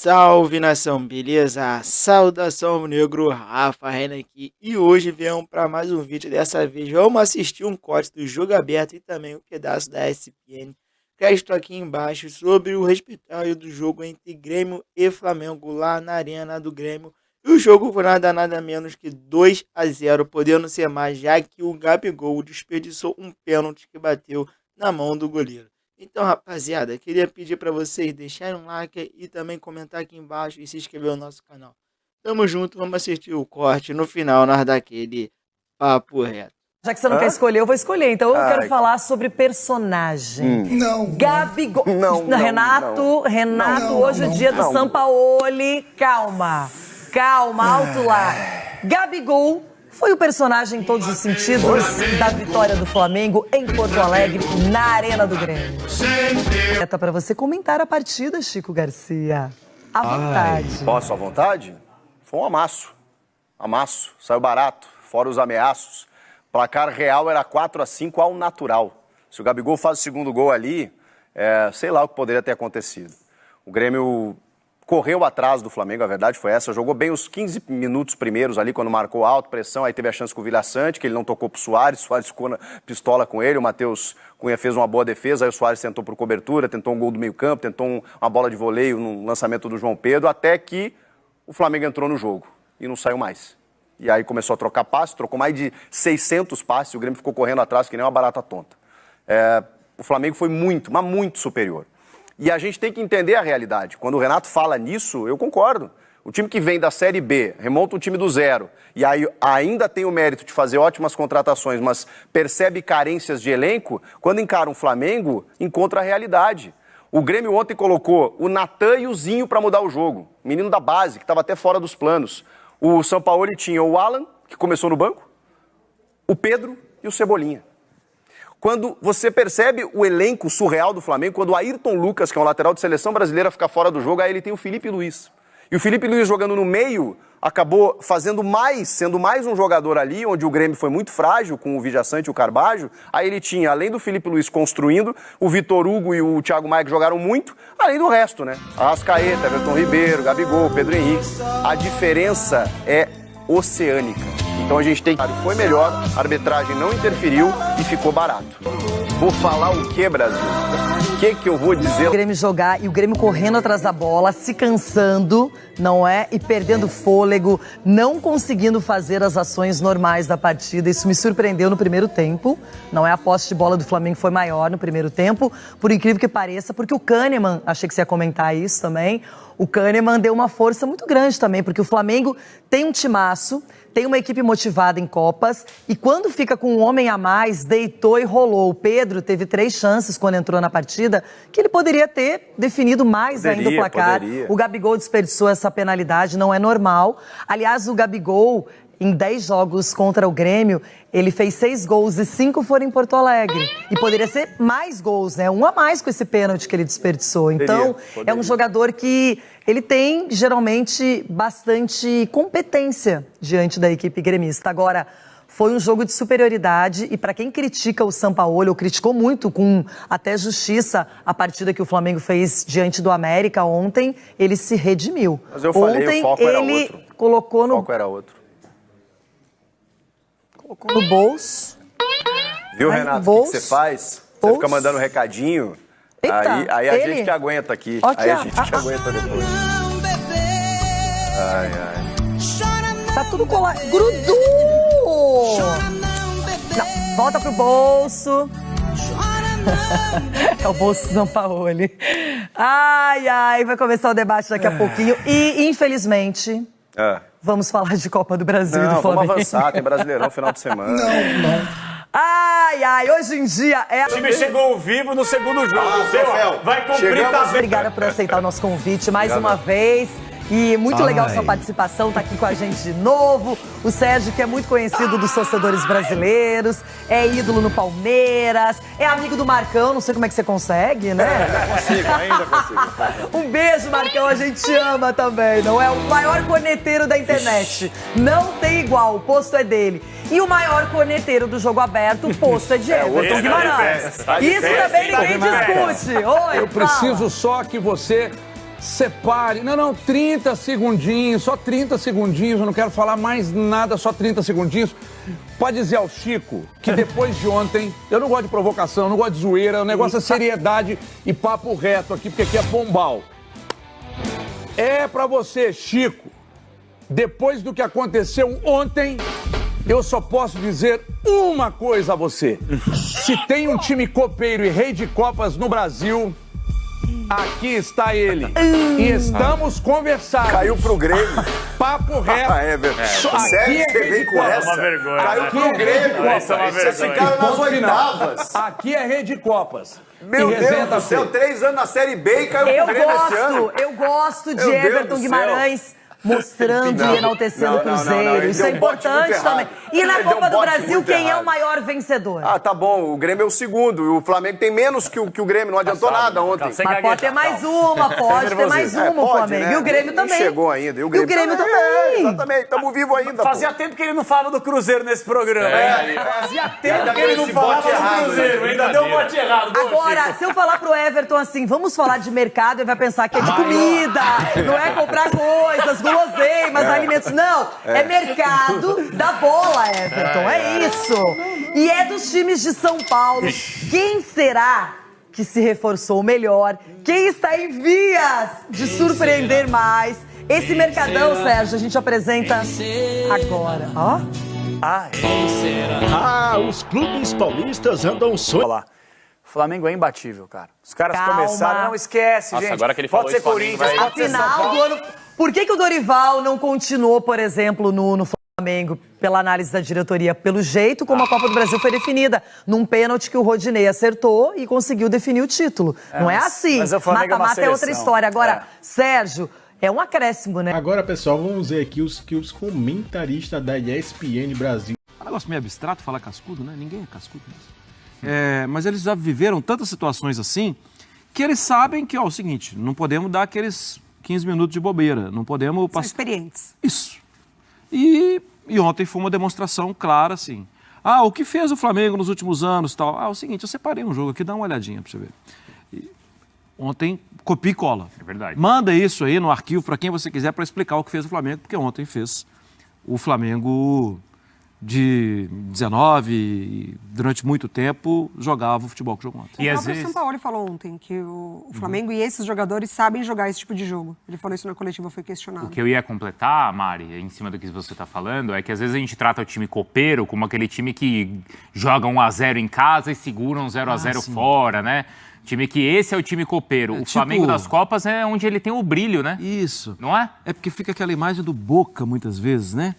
Salve nação, beleza? Saudação negro, Rafa Renan aqui e hoje viemos para mais um vídeo. Dessa vez vamos assistir um corte do jogo aberto e também um pedaço da SPN. Crédito aqui embaixo sobre o respeitável do jogo entre Grêmio e Flamengo lá na arena do Grêmio. E o jogo foi nada menos que 2-0, podendo ser mais, já que o Gabigol desperdiçou um pênalti que bateu na mão do goleiro. Então, rapaziada, queria pedir para vocês deixarem um like e também comentar aqui embaixo e se inscrever no nosso canal. Tamo junto, vamos assistir o corte. No final, nós daquele papo reto. Já que você não quer escolher, eu vou escolher. Então eu quero falar sobre personagem. Não. Gabigol. Renato, hoje é dia do Sampaoli. Calma, alto lá. Gabigol foi o personagem em todos os sentidos da vitória do Flamengo em Porto Alegre, na Arena do Grêmio. Tá para você comentar a partida, Chico Garcia. À vontade. Posso à vontade? Foi um amasso. Saiu barato, fora os ameaços. O placar real era 4-5 ao natural. Se o Gabigol faz o segundo gol ali, sei lá o que poderia ter acontecido. O Grêmio correu atrás do Flamengo, a verdade foi essa. Jogou bem os 15 minutos primeiros ali, quando marcou alto, pressão. Aí teve a chance com o Vila Sante, que ele não tocou pro Soares. O Soares ficou na pistola com ele. O Matheus Cunha fez uma boa defesa. Aí o Soares tentou por cobertura, tentou um gol do meio campo, tentou uma bola de voleio no lançamento do João Pedro, até que o Flamengo entrou no jogo e não saiu mais. E aí começou a trocar passes, trocou mais de 600 passes. O Grêmio ficou correndo atrás que nem uma barata tonta. O Flamengo foi muito, mas muito superior. E a gente tem que entender a realidade. Quando o Renato fala nisso, eu concordo. O time que vem da Série B, remonta um time do zero, e aí ainda tem o mérito de fazer ótimas contratações, mas percebe carências de elenco, quando encara um Flamengo, encontra a realidade. O Grêmio ontem colocou o Natan e o Zinho para mudar o jogo. Menino da base, que estava até fora dos planos. O Sampaoli tinha o Alan, que começou no banco, o Pedro e o Cebolinha. Quando você percebe o elenco surreal do Flamengo, quando o Ayrton Lucas, que é um lateral de seleção brasileira, fica fora do jogo, aí ele tem o Felipe Luiz. E o Felipe Luiz jogando no meio, acabou sendo mais um jogador ali, onde o Grêmio foi muito frágil, com o Vijaçante e o Carbajo. Aí ele tinha, além do Felipe Luiz construindo, o Vitor Hugo e o Thiago Maia que jogaram muito, além do resto, né? Arrascaeta, Everton Ribeiro, Gabigol, Pedro Henrique. A diferença é oceânica. Então a gente tem que... Foi melhor, a arbitragem não interferiu e ficou barato. Vou falar o que, Brasil? O que eu vou dizer? O Grêmio jogar e o Grêmio correndo atrás da bola, se cansando, não é? E perdendo fôlego, não conseguindo fazer as ações normais da partida. Isso me surpreendeu no primeiro tempo. Não é? A posse de bola do Flamengo foi maior no primeiro tempo, por incrível que pareça, porque o Kahneman, achei que você ia comentar isso também, o Kahneman deu uma força muito grande também, porque o Flamengo tem um timaço, tem uma equipe motivada em Copas, e quando fica com um homem a mais, deitou e rolou. O Pedro teve 3 chances quando entrou na partida, que ele poderia ter definido mais ainda o placar. O Gabigol desperdiçou essa penalidade, não é normal. Aliás, o Gabigol, em 10 jogos contra o Grêmio, ele fez 6 gols e 5 foram em Porto Alegre. E poderia ser mais gols, né? Um a mais com esse pênalti que ele desperdiçou. Então, é um jogador que ele tem, geralmente, bastante competência diante da equipe gremista. Agora, foi um jogo de superioridade e para quem critica o Sampaoli, ou criticou muito, com até justiça, a partida que o Flamengo fez diante do América ontem, ele se redimiu. Mas eu falei, ontem, o foco era outro. Colocou no... O foco era outro. Colocou no bolso. Viu, Renato, o que você faz? Você fica mandando recadinho. Eita, aí a gente que aguenta aqui. Aí a gente que aguenta depois. Ai. Tá tudo colado. Grudou! Não, volta pro bolso. É o bolso do Sampaoli. Ai, vai começar o debate daqui a pouquinho. E, infelizmente, vamos falar de Copa do Brasil e do Flamengo. Vamos avançar, tem Brasileirão final de semana. Não. Hoje em dia é... O time chegou vivo no segundo jogo. Vai cumprir tabela. Obrigada por aceitar o nosso convite mais uma vez. E muito legal sua participação, tá aqui com a gente de novo. O Sérgio, que é muito conhecido dos torcedores brasileiros, é ídolo no Palmeiras, é amigo do Marcão, não sei como é que você consegue, né? Ainda consigo. Um beijo, Marcão, a gente ama também, não é? O maior corneteiro da internet. Não tem igual, o posto é dele. E o maior corneteiro do jogo aberto, o posto é de Everton Guimarães. Isso também ninguém discute. Oi, eu preciso só que você separe. Não, 30 segundinhos, só 30 segundinhos, eu não quero falar mais nada, só 30 segundinhos. Pode dizer ao Chico que depois de ontem, eu não gosto de provocação, eu não gosto de zoeira, o negócio é seriedade e papo reto aqui, porque aqui é Pombal. É pra você, Chico, depois do que aconteceu ontem, eu só posso dizer uma coisa a você. Se tem um time copeiro e rei de Copas no Brasil, aqui está ele. E estamos conversando. Caiu pro Grêmio. Papo reto. Sério que você vem com essa? É uma vergonha. Caiu pro Grêmio. Essa é uma Vocês vergonha. ficaram nas oitavas. Aqui é rei de Copas. Meu Deus do céu, 3 anos na Série B e caiu pro Grêmio esse ano. Eu gosto de Meu Deus Everton do céu. Guimarães mostrando e enaltecendo o Cruzeiro. ele Isso deu é um bote muito importante também. errado. E na Ele deu um Copa do bote Brasil, muito quem é errado. o maior vencedor? Ah, tá bom, o Grêmio é o segundo, e o Flamengo tem menos que o Grêmio, não adiantou nada ontem. Sem Mas pode ter mais uma, pode ter mais uma, o Flamengo. E o Grêmio Nem também. chegou ainda. E o Grêmio também. Exatamente, estamos vivos ainda. Fazia tempo que ele não falava do Cruzeiro nesse programa. Fazia tempo que ele não falava do Cruzeiro. Ainda deu um bote errado. Boa, Agora, Chico. se eu falar pro Everton assim, vamos falar de mercado, ele vai pensar que é de comida, não é comprar coisas, guloseimas, alimentos. Não, é mercado da bola, Everton, é isso. E é dos times de São Paulo. Quem será que se reforçou melhor? Quem está em vias de surpreender mais? Esse mercadão, Sérgio, a gente apresenta agora, ó. Os clubes paulistas andam Olha lá. O Flamengo é imbatível, cara. Os caras Calma. começaram... Não, esquece, Nossa, gente. agora que ele pode falou ser isso, Flamengo Corinthians, vai- pode ser São Final Paulo. do ano. Por que o Dorival não continuou, por exemplo, no Flamengo, pela análise da diretoria? Pelo jeito como a Copa do Brasil foi definida, num pênalti que o Rodinei acertou e conseguiu definir o título. Não é assim. mas o Flamengo é uma Mata-mata é outra seleção. história. Agora, É. Sérgio, é um acréscimo, né? Agora, pessoal, vamos ver aqui os comentaristas da ESPN Brasil. É um negócio meio abstrato falar cascudo, né? Ninguém é cascudo mesmo. Mas eles já viveram tantas situações assim que eles sabem que, ó, é o seguinte, não podemos dar aqueles 15 minutos de bobeira, não podemos São passar... experientes. Isso. E ontem foi uma demonstração clara, assim. O que fez o Flamengo nos últimos anos e tal? É o seguinte, eu separei um jogo aqui, dá uma olhadinha pra você ver. Ontem, copia e cola. É verdade. Manda isso aí no arquivo para quem você quiser para explicar o que fez o Flamengo, porque ontem fez o Flamengo de 19 e durante muito tempo jogava o futebol que jogou ontem. E O às próprio vezes... Sampaoli falou ontem que o Flamengo e esses jogadores sabem jogar esse tipo de jogo. Ele falou isso na coletiva, foi questionado. O que eu ia completar, Mari, em cima do que você está falando, é que às vezes a gente trata o time copeiro como aquele time que joga 1-0 em casa e segura um 0-0 fora, né? Time que esse é o time copeiro. O tipo- Flamengo das Copas é onde ele tem o brilho, né? Isso. Não é? É porque fica aquela imagem do Boca, muitas vezes, né?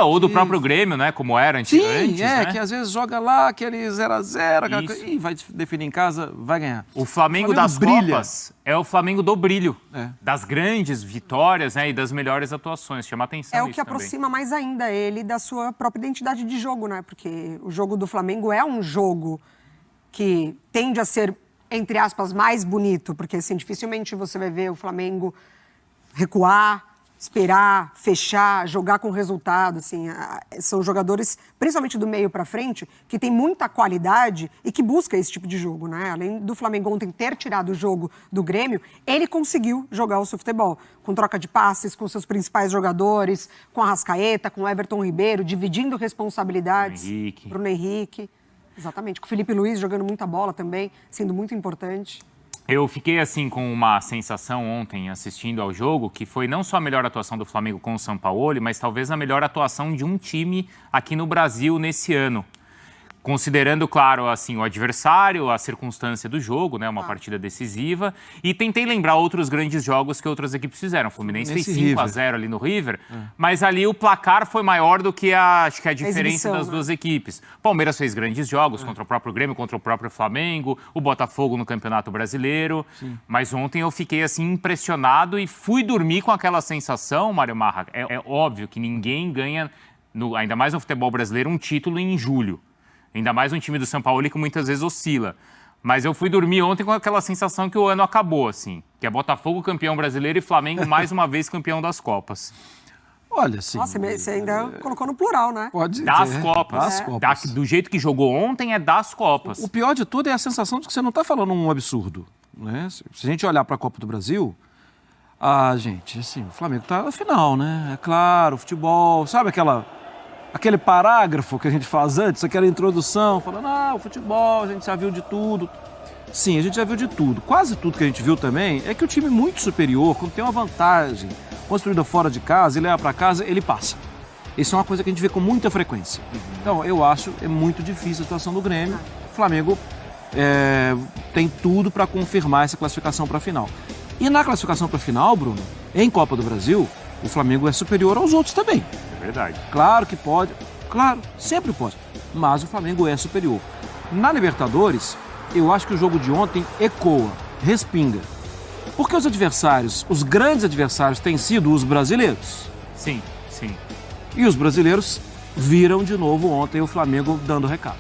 Ou do próprio Grêmio, né? Como era antes, né? Que às vezes joga lá aquele 0-0, aquela Isso. coisa, e vai definir em casa, vai ganhar. O Flamengo das Copas é o Flamengo do brilho, das grandes vitórias, né? E das melhores atuações. Chama atenção É o isso que aproxima mais ainda ele da sua própria identidade de jogo, né? Porque o jogo do Flamengo é um jogo que tende a ser, entre aspas, mais bonito, porque assim, dificilmente você vai ver o Flamengo recuar, esperar, fechar, jogar com resultado, assim, são jogadores, principalmente do meio para frente, que tem muita qualidade e que busca esse tipo de jogo, né? Além do Flamengo ontem ter tirado o jogo do Grêmio, ele conseguiu jogar o seu futebol, com troca de passes, com seus principais jogadores, com a Arrascaeta, com o Everton Ribeiro, dividindo responsabilidades. Bruno Henrique. Exatamente, com o Felipe Luiz jogando muita bola também, sendo muito importante. Eu fiquei assim com uma sensação ontem assistindo ao jogo que foi não só a melhor atuação do Flamengo com o Sampaoli, mas talvez a melhor atuação de um time aqui no Brasil nesse ano. Considerando, claro, assim, o adversário, a circunstância do jogo, né, uma partida decisiva, e tentei lembrar outros grandes jogos que outras equipes fizeram. O Fluminense fez 5-0 ali no River, mas ali o placar foi maior do que acho que a diferença das duas equipes. Palmeiras fez grandes jogos contra o próprio Grêmio, contra o próprio Flamengo, o Botafogo no Campeonato Brasileiro, mas ontem eu fiquei assim impressionado e fui dormir com aquela sensação, Mário Marra. É óbvio que ninguém ganha, ainda mais no futebol brasileiro, um título em julho. Ainda mais um time do São Paulo que muitas vezes oscila. Mas eu fui dormir ontem com aquela sensação que o ano acabou, assim. Que é Botafogo campeão brasileiro e Flamengo mais uma vez campeão das Copas. Olha, sim. Nossa, você ainda colocou no plural, né? Pode Das dizer. Copas. Das Copas. Do jeito que jogou ontem é das Copas. O pior de tudo é a sensação de que você não está falando um absurdo, né? Se a gente olhar para a Copa do Brasil, Ah, gente, assim, o Flamengo tá na final, né? É claro, futebol, sabe aquele parágrafo que a gente faz antes, aquela introdução, falando, o futebol, a gente já viu de tudo. Sim, a gente já viu de tudo. Quase tudo que a gente viu também é que o time muito superior, quando tem uma vantagem construída fora de casa e leva para casa, ele passa. Isso é uma coisa que a gente vê com muita frequência. Então, eu acho é muito difícil a situação do Grêmio. O Flamengo tem tudo para confirmar essa classificação para a final. E na classificação para a final, Bruno, em Copa do Brasil, o Flamengo é superior aos outros também. É verdade. Claro que pode, claro, sempre pode. Mas o Flamengo é superior. Na Libertadores, eu acho que o jogo de ontem ecoa, respinga. Porque os adversários, os grandes adversários, têm sido os brasileiros. Sim, sim. E os brasileiros viram de novo ontem o Flamengo dando recado.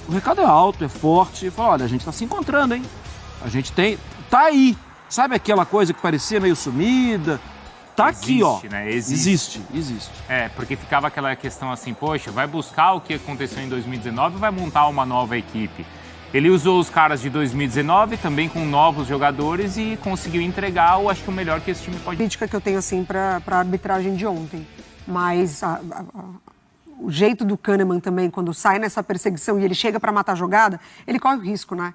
O recado é alto, é forte. E fala, olha, a gente está se encontrando, hein? A gente tá aí. Sabe aquela coisa que parecia meio sumida? Tá aqui, ó. Né? Existe. Porque ficava aquela questão assim, poxa, vai buscar o que aconteceu em 2019 ou vai montar uma nova equipe? Ele usou os caras de 2019, também com novos jogadores, e conseguiu entregar, eu acho que o melhor que esse time pode... Crítica que eu tenho, assim, para a arbitragem de ontem. Mas o jeito do Kahneman também, quando sai nessa perseguição e ele chega para matar a jogada, ele corre o risco, né?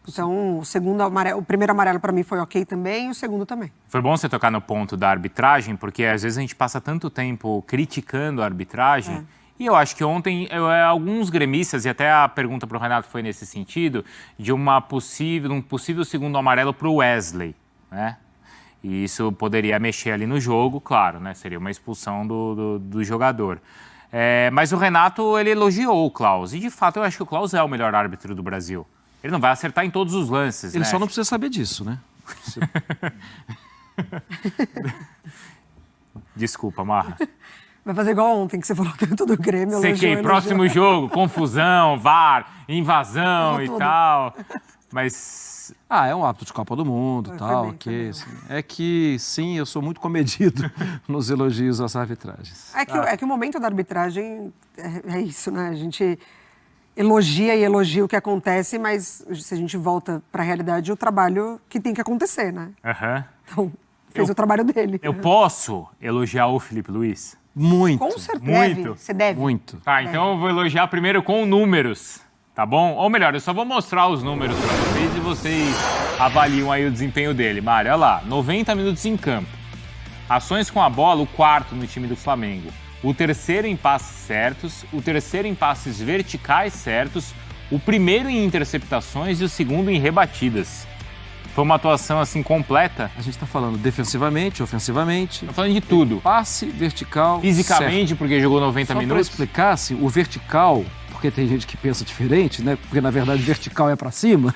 Então, o primeiro amarelo para mim foi ok também, e o segundo também. Foi bom você tocar no ponto da arbitragem, porque às vezes a gente passa tanto tempo criticando a arbitragem, e eu acho que ontem alguns gremistas, e até a pergunta para o Renato foi nesse sentido, de um possível segundo amarelo para o Wesley, né? E isso poderia mexer ali no jogo, claro, né? Seria uma expulsão do jogador. Mas o Renato, ele elogiou o Klaus, e de fato eu acho que o Klaus é o melhor árbitro do Brasil. Ele não vai acertar em todos os lances, Ele só não precisa saber disso, né? Desculpa, Marra. Vai fazer igual ontem, que você falou tanto do Grêmio. Sequei, próximo jogo, confusão, VAR, invasão e tal. Mas... é um hábito de Copa do Mundo e tal, ok. Assim. É que, sim, eu sou muito comedido nos elogios às arbitragens. É que o momento da arbitragem é isso, né? A gente... elogia o que acontece, mas se a gente volta para a realidade, o trabalho que tem que acontecer, né? Então, fez o trabalho dele. Eu posso elogiar o Felipe Luiz? Muito. Com certeza. Muito. Você deve. Muito. Tá, então eu vou elogiar primeiro com números, tá bom? Ou melhor, eu só vou mostrar os números para vocês e vocês avaliam aí o desempenho dele. Mário, olha lá, 90 minutos em campo. Ações com a bola, o quarto no time do Flamengo. O terceiro em passes certos, o terceiro em passes verticais certos, o primeiro em interceptações e o segundo em rebatidas. Foi uma atuação assim completa. A gente está falando defensivamente, ofensivamente. Tá falando de tudo. Passe, vertical, fisicamente, certo. Porque jogou 90 minutos. Só para explicar, assim, o vertical, porque tem gente que pensa diferente, né? Porque na verdade vertical é para cima.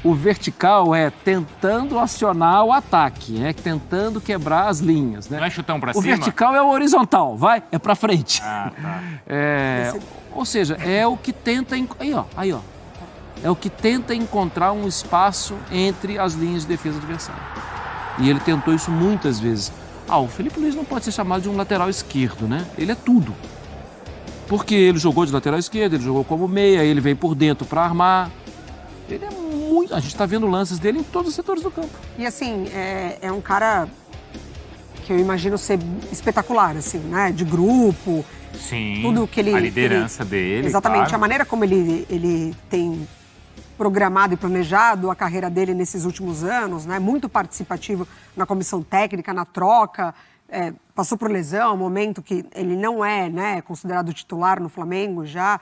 O vertical é tentando acionar o ataque, tentando quebrar as linhas, né? Não é chutão para cima? O vertical é o horizontal, é para frente. Tá. Ou seja, é o que tenta... Aí, ó. É o que tenta encontrar um espaço entre as linhas de defesa adversária. E ele tentou isso muitas vezes. O Felipe Luiz não pode ser chamado de um lateral esquerdo, né? Ele é tudo. Porque ele jogou de lateral esquerdo, ele jogou como meia, ele veio por dentro para armar. Ele é muito... A gente está vendo lances dele em todos os setores do campo. E assim, é um cara que eu imagino ser espetacular, assim, né? De grupo. Sim, tudo que ele, a liderança dele. Exatamente, claro. A maneira como ele tem programado e planejado a carreira dele nesses últimos anos, né? Muito participativo na comissão técnica, na troca, passou por lesão, um momento que ele não é, né, considerado titular no Flamengo já.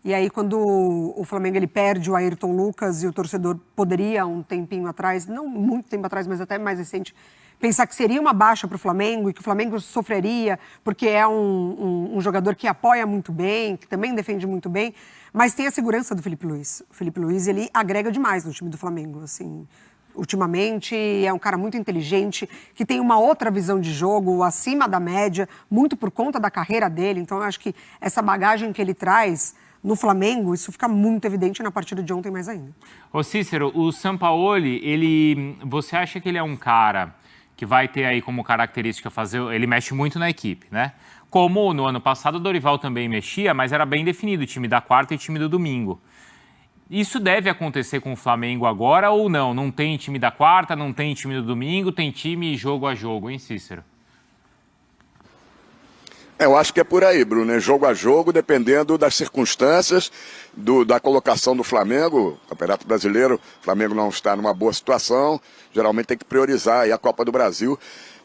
E aí, quando o Flamengo ele perde o Ayrton Lucas e o torcedor poderia, um tempinho atrás, não muito tempo atrás, mas até mais recente, pensar que seria uma baixa para o Flamengo e que o Flamengo sofreria, porque é um jogador que apoia muito bem, que também defende muito bem, mas tem a segurança do Felipe Luiz. O Felipe Luiz, ele agrega demais no time do Flamengo, assim. Ultimamente, é um cara muito inteligente, que tem uma outra visão de jogo, acima da média, muito por conta da carreira dele. Então, eu acho que essa bagagem que ele traz no Flamengo, isso fica muito evidente na partida de ontem mais ainda. Ô Cícero, o Sampaoli, você acha que ele é um cara que vai ter aí como característica ele mexe muito na equipe, né? Como no ano passado o Dorival também mexia, mas era bem definido o time da quarta e o time do domingo. Isso deve acontecer com o Flamengo agora ou não? Não tem time da quarta, não tem time do domingo, tem time jogo a jogo, hein, Cícero? Eu acho que é por aí, Bruno, né? Jogo a jogo, dependendo das circunstâncias, da colocação do Flamengo. Campeonato Brasileiro, o Flamengo não está numa boa situação, geralmente tem que priorizar aí a Copa do Brasil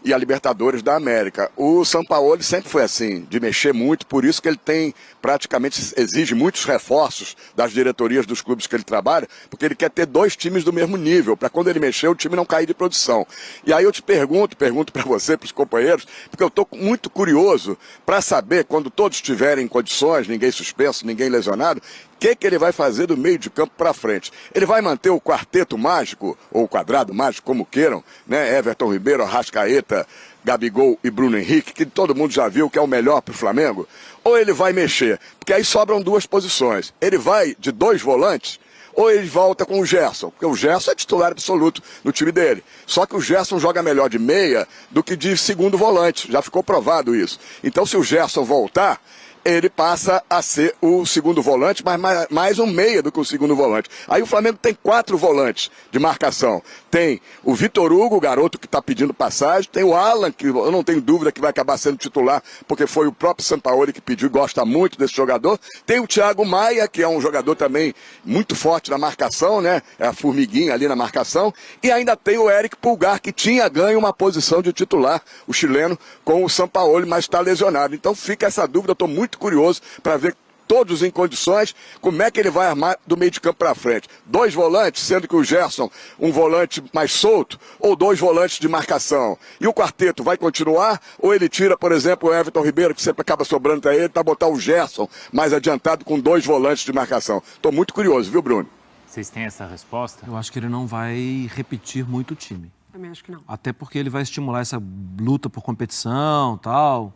e a Libertadores da América. O Sampaoli sempre foi assim, de mexer muito, por isso que ele tem, praticamente, exige muitos reforços das diretorias dos clubes que ele trabalha, porque ele quer ter 2 times do mesmo nível, para quando ele mexer, o time não cair de produção. E aí eu te pergunto para você, para os companheiros, porque eu estou muito curioso para saber, quando todos tiverem condições, ninguém suspenso, ninguém lesionado, o que ele vai fazer do meio de campo para frente? Ele vai manter o quarteto mágico, ou o quadrado mágico, como queiram, né? Everton Ribeiro, Arrascaeta, Gabigol e Bruno Henrique, que todo mundo já viu que é o melhor para o Flamengo? Ou ele vai mexer? Porque aí sobram 2 posições. Ele vai de 2 volantes, ou ele volta com o Gerson, porque o Gerson é titular absoluto no time dele. Só que o Gerson joga melhor de meia do que de segundo volante, já ficou provado isso. Então se o Gerson voltar, ele passa a ser o segundo volante, mas mais um meia do que o segundo volante. Aí o Flamengo tem 4 volantes de marcação. Tem o Vitor Hugo, o garoto que está pedindo passagem, tem o Alan, que eu não tenho dúvida que vai acabar sendo titular, porque foi o próprio Sampaoli que pediu e gosta muito desse jogador. Tem o Thiago Maia, que é um jogador também muito forte na marcação, né? É a formiguinha ali na marcação. E ainda tem o Eric Pulgar, que tinha ganho uma posição de titular, o chileno, com o Sampaoli, mas está lesionado. Então fica essa dúvida, eu estou muito curioso para ver todos em condições, como é que ele vai armar do meio de campo para frente. 2 volantes, sendo que o Gerson, um volante mais solto, ou 2 volantes de marcação. E o quarteto vai continuar, ou ele tira, por exemplo, o Everton Ribeiro, que sempre acaba sobrando para ele, para botar o Gerson mais adiantado com 2 volantes de marcação. Estou muito curioso, viu, Bruno? Vocês têm essa resposta? Eu acho que ele não vai repetir muito o time. Também acho que não. Até porque ele vai estimular essa luta por competição, tal,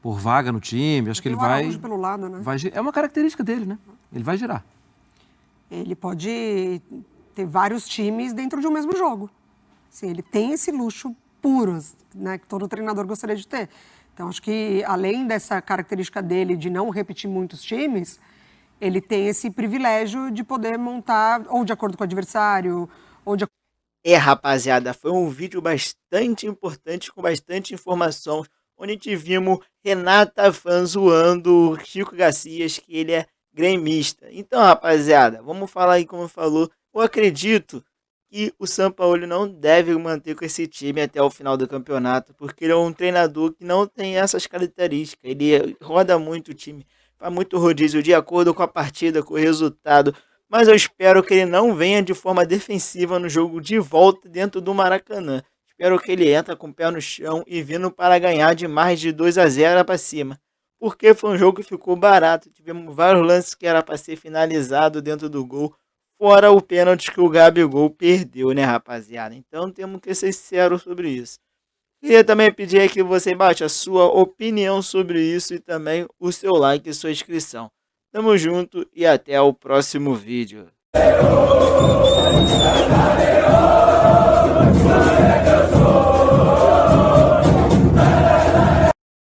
por vaga no time. Acho que ele vai... pelo lado, né? É uma característica dele, né? Ele vai girar. Ele pode ter vários times dentro de um mesmo jogo. Assim, ele tem esse luxo puro, né, que todo treinador gostaria de ter. Então, acho que, além dessa característica dele de não repetir muitos times, ele tem esse privilégio de poder montar ou de acordo com o adversário, ou de... Rapaziada, foi um vídeo bastante importante, com bastante informação, onde tivemos Renata Fan zoando o Chico Garcias, que ele é gremista. Então, rapaziada, vamos falar aí como falou. Eu acredito que o Sampaoli não deve manter com esse time até o final do campeonato, porque ele é um treinador que não tem essas características. Ele roda muito o time, faz muito rodízio de acordo com a partida, com o resultado. Mas eu espero que ele não venha de forma defensiva no jogo de volta dentro do Maracanã. Espero que ele entre com o pé no chão e vindo para ganhar de mais de 2-0 para cima. Porque foi um jogo que ficou barato. Tivemos vários lances que era para ser finalizado dentro do gol. Fora o pênalti que o Gabigol perdeu, né, rapaziada? Então temos que ser sinceros sobre isso. Queria também pedir aí que você baixe a sua opinião sobre isso e também o seu like e sua inscrição. Tamo junto e até o próximo vídeo.